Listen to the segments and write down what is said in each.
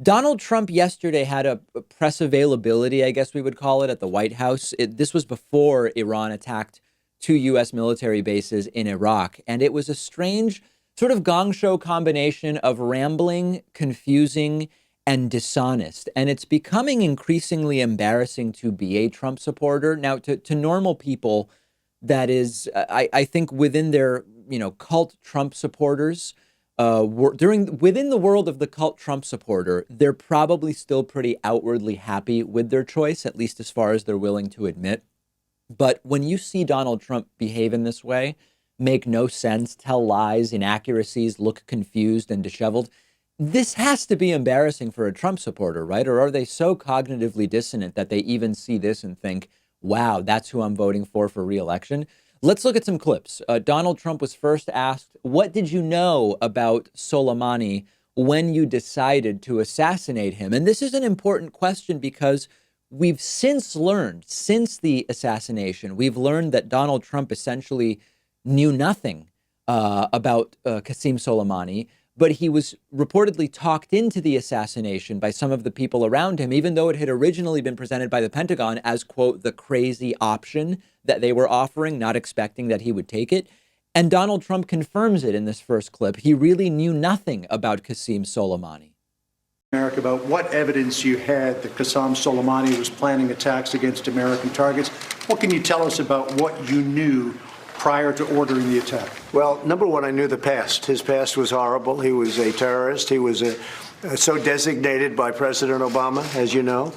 Donald Trump yesterday had a press availability, I guess we would call it, at the White House. This was before Iran attacked two U.S. military bases in Iraq. And it was a strange sort of gong show combination of rambling, confusing, and dishonest. And it's becoming increasingly embarrassing to be a Trump supporter. Now, to normal people, that is, I think within their, cult Trump supporters, within the world of the cult Trump supporter, they're probably still pretty outwardly happy with their choice, at least as far as they're willing to admit. But when you see Donald Trump behave in this way, make no sense, tell lies, inaccuracies, look confused and disheveled, this has to be embarrassing for a Trump supporter, right? Or are they so cognitively dissonant that they even see this and think, wow, that's who I'm voting for re-election? Let's look at some clips. Donald Trump was first asked, what did you know about Soleimani when you decided to assassinate him? And this is an important question because we've since learned, since the assassination, we've learned that Donald Trump essentially knew nothing about Qasem Soleimani, but he was reportedly talked into the assassination by some of the people around him, even though it had originally been presented by the Pentagon as, quote, the crazy option that they were offering, not expecting that he would take it. And Donald Trump confirms it in this first clip. He really knew nothing about Qasem Soleimani. America, about what evidence you had that Qasem Soleimani was planning attacks against American targets. What can you tell us about what you knew prior to ordering the attack? Well, number one, I knew the past. His past was horrible. He was a terrorist. He was so designated by President Obama, as you know,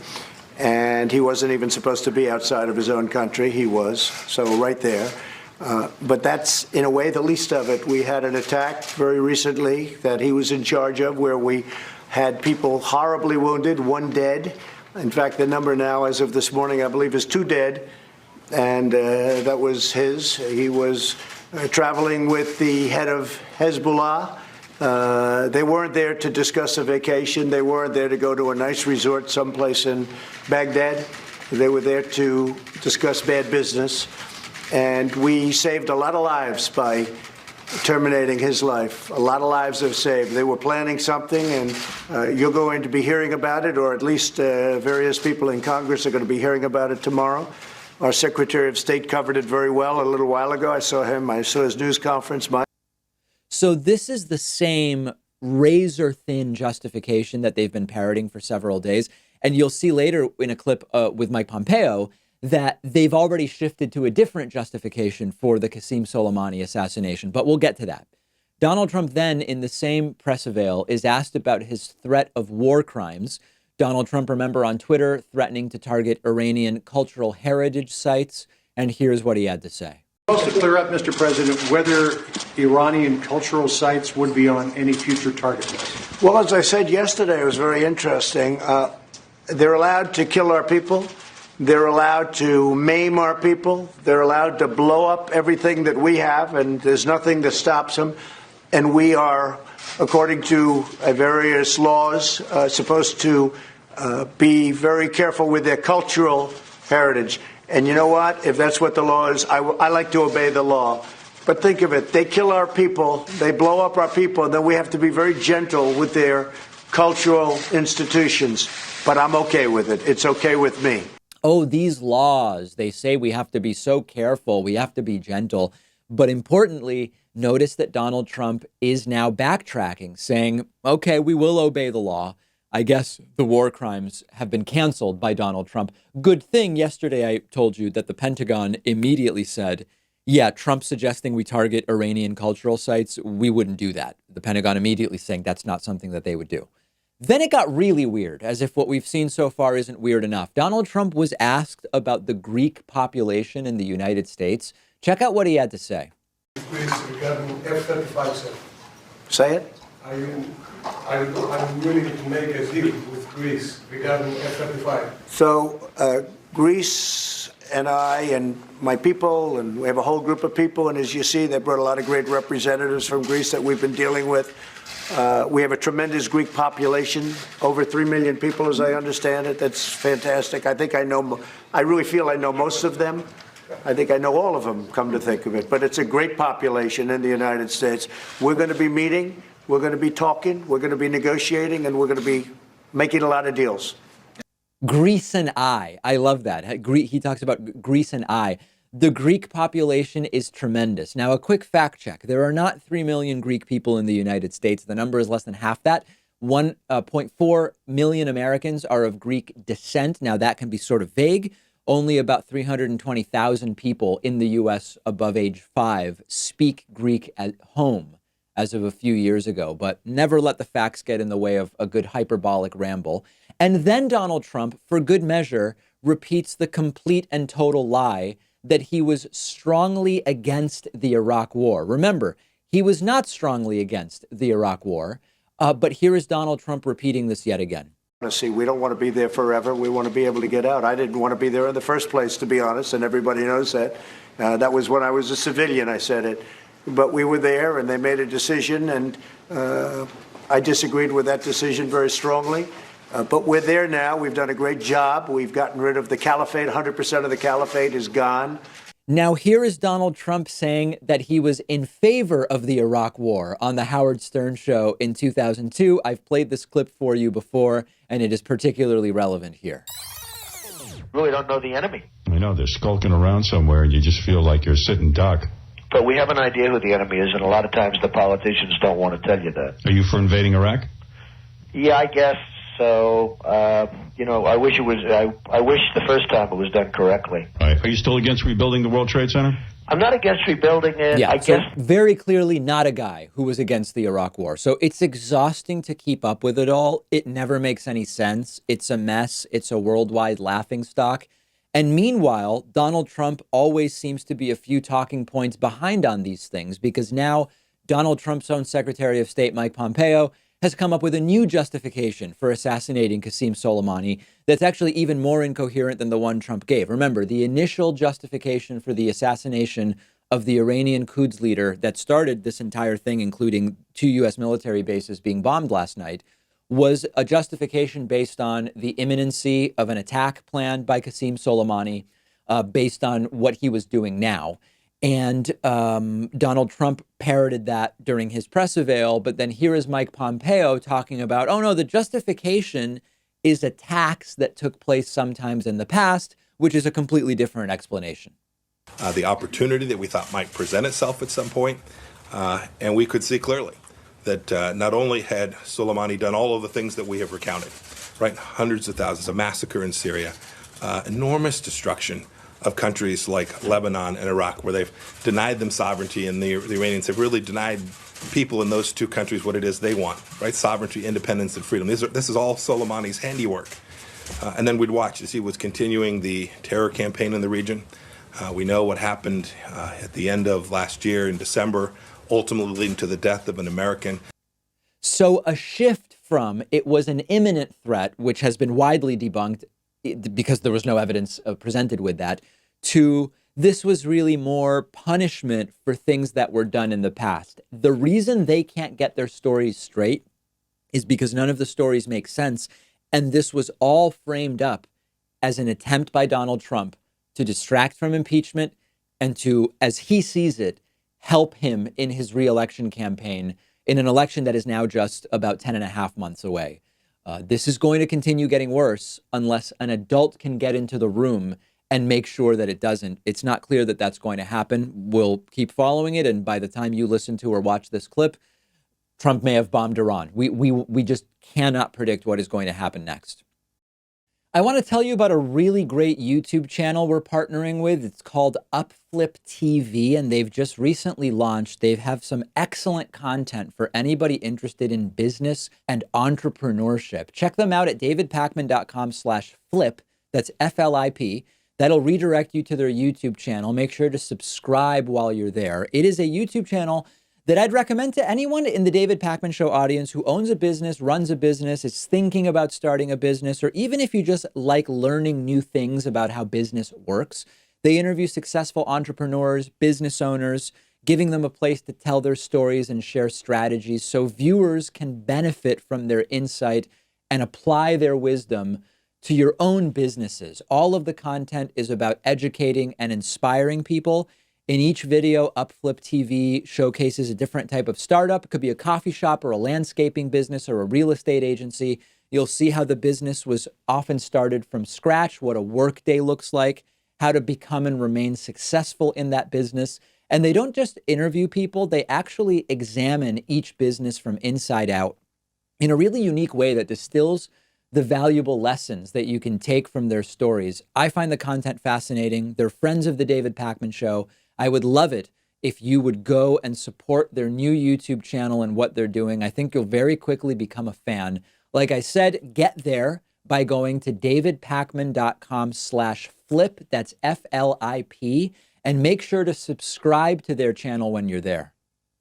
and he wasn't even supposed to be outside of his own country. He was, so right there. But that's, in a way, the least of it. We had an attack very recently that he was in charge of where we had people horribly wounded, one dead. In fact, the number now, as of this morning, I believe, is 2 dead. And that was his. He was traveling with the head of Hezbollah. They weren't there to discuss a vacation. They weren't there to go to a nice resort someplace in Baghdad. They were there to discuss bad business. And we saved a lot of lives by terminating his life. A lot of lives have saved. They were planning something, and you're going to be hearing about it, or at least various people in Congress are going to be hearing about it tomorrow. Our Secretary of State covered it very well a little while ago. I saw him. I saw his news conference. So this is the same razor-thin justification that they've been parroting for several days. And you'll see later in a clip with Mike Pompeo that they've already shifted to a different justification for the Qasem Soleimani assassination. But we'll get to that. Donald Trump then, in the same press avail, is asked about his threat of war crimes. Donald Trump, remember, on Twitter, threatening to target Iranian cultural heritage sites. And here's what he had to say. Just to clear up, Mr. President, whether Iranian cultural sites would be on any future target list. Well, as I said yesterday, it was very interesting. They're allowed to kill our people. They're allowed to maim our people. They're allowed to blow up everything that we have, and there's nothing that stops them. And we are, according to various laws, supposed to be very careful with their cultural heritage. And you know what? If that's what the law is, I like to obey the law. But think of it. They kill our people. They blow up our people. And then we have to be very gentle with their cultural institutions. But I'm okay with it. It's okay with me. Oh, these laws, they say we have to be so careful. We have to be gentle. But importantly, notice that Donald Trump is now backtracking, saying, OK, we will obey the law. I guess the war crimes have been canceled by Donald Trump. Good thing yesterday I told you that the Pentagon immediately said, yeah, Trump suggesting we target Iranian cultural sites. We wouldn't do that. The Pentagon immediately saying that's not something that they would do. Then it got really weird, as if what we've seen so far isn't weird enough. Donald Trump was asked about the Greek population in the United States. Check out what he had to say. Regarding F-35, Say it. are you willing to make a deal with Greece regarding F-35? So Greece and I and my people, and we have a whole group of people, and as you see, they brought a lot of great representatives from Greece that we've been dealing with. We have a tremendous Greek population, over 3 million people, as I understand it. That's fantastic. I really feel I know most of them. I think I know all of them, come to think of it. But it's a great population in the United States. We're going to be meeting. We're going to be talking. We're going to be negotiating. And we're going to be making a lot of deals. Greece and I love that. He talks about Greece and I. The Greek population is tremendous. Now, a quick fact check. There are not 3 million Greek people in the United States. The number is less than half that. 1.4 million Americans are of Greek descent. Now, that can be sort of vague. Only about 320,000 people in the U.S. above age 5 speak Greek at home as of a few years ago. But never let the facts get in the way of a good hyperbolic ramble. And then Donald Trump, for good measure, repeats the complete and total lie that he was strongly against the Iraq War. Remember, he was not strongly against the Iraq War, but here is Donald Trump repeating this yet again. See, we don't want to be there forever. We want to be able to get out. I didn't want to be there in the first place, to be honest, and everybody knows that. That was when I was a civilian, I said it. But we were there, and they made a decision, and I disagreed with that decision very strongly. But we're there now. We've done a great job. We've gotten rid of the caliphate. 100% of the caliphate is gone. Now, here is Donald Trump saying that he was in favor of the Iraq War on the Howard Stern show in 2002. I've played this clip for you before, and it is particularly relevant here. Really don't know the enemy. I know they're skulking around somewhere, and you just feel like you're sitting duck. But we have an idea who the enemy is, and a lot of times the politicians don't want to tell you that. Are you for invading Iraq? Yeah, I guess so. I wish it was. I wish the first time it was done correctly. Right. Are you still against rebuilding the World Trade Center? I'm not against rebuilding it. Yeah, I guess very clearly not a guy who was against the Iraq War. So it's exhausting to keep up with it all. It never makes any sense. It's a mess. It's a worldwide laughingstock. And meanwhile, Donald Trump always seems to be a few talking points behind on these things, because now Donald Trump's own Secretary of State, Mike Pompeo, has come up with a new justification for assassinating Qasem Soleimani that's actually even more incoherent than the one Trump gave. Remember, the initial justification for the assassination of the Iranian Quds leader that started this entire thing, including 2 U.S. military bases being bombed last night, was a justification based on the imminency of an attack planned by Qasem Soleimani, based on what he was doing now. And Donald Trump parroted that during his press avail. But then here is Mike Pompeo talking about, oh, no, the justification is attacks that took place sometimes in the past, which is a completely different explanation. The opportunity that we thought might present itself at some point, and we could see clearly that not only had Soleimani done all of the things that we have recounted, right, hundreds of thousands, a massacre in Syria, enormous destruction of countries like Lebanon and Iraq, where they've denied them sovereignty, and the Iranians have really denied people in those two countries what it is they want, right? Sovereignty, independence, and freedom. This is all Soleimani's handiwork. And then we'd watch as he was continuing the terror campaign in the region. We know what happened at the end of last year in December, ultimately leading to the death of an American. So a shift from it was an imminent threat, which has been widely debunked because there was no evidence presented with that, to this was really more punishment for things that were done in the past. The reason they can't get their stories straight is because none of the stories make sense. And this was all framed up as an attempt by Donald Trump to distract from impeachment and to, as he sees it, help him in his reelection campaign in an election that is now just about 10 and a half months away. This is going to continue getting worse unless an adult can get into the room and make sure that it doesn't. It's not clear that that's going to happen. We'll keep following it. And by the time you listen to or watch this clip, Trump may have bombed Iran. We just cannot predict what is going to happen next. I want to tell you about a really great YouTube channel we're partnering with. It's called Upflip TV, and they've just recently launched. They have some excellent content for anybody interested in business and entrepreneurship. Check them out at davidpakman.com/flip. That's FLIP. That'll redirect you to their YouTube channel. Make sure to subscribe while you're there. It is a YouTube channel that I'd recommend to anyone in the David Pakman Show audience who owns a business, runs a business, is thinking about starting a business, or even if you just like learning new things about how business works. They interview successful entrepreneurs, business owners, giving them a place to tell their stories and share strategies so viewers can benefit from their insight and apply their wisdom to your own businesses. All of the content is about educating and inspiring people. In each video, Upflip TV showcases a different type of startup. It could be a coffee shop or a landscaping business or a real estate agency. You'll see how the business was often started from scratch, what a workday looks like, how to become and remain successful in that business. And they don't just interview people, they actually examine each business from inside out in a really unique way that distills the valuable lessons that you can take from their stories. I find the content fascinating. They're friends of the David Pakman Show. I would love it if you would go and support their new YouTube channel and what they're doing. I think you'll very quickly become a fan. Like I said, get there by going to davidpakman.com/flip. That's FLIP. And make sure to subscribe to their channel when you're there.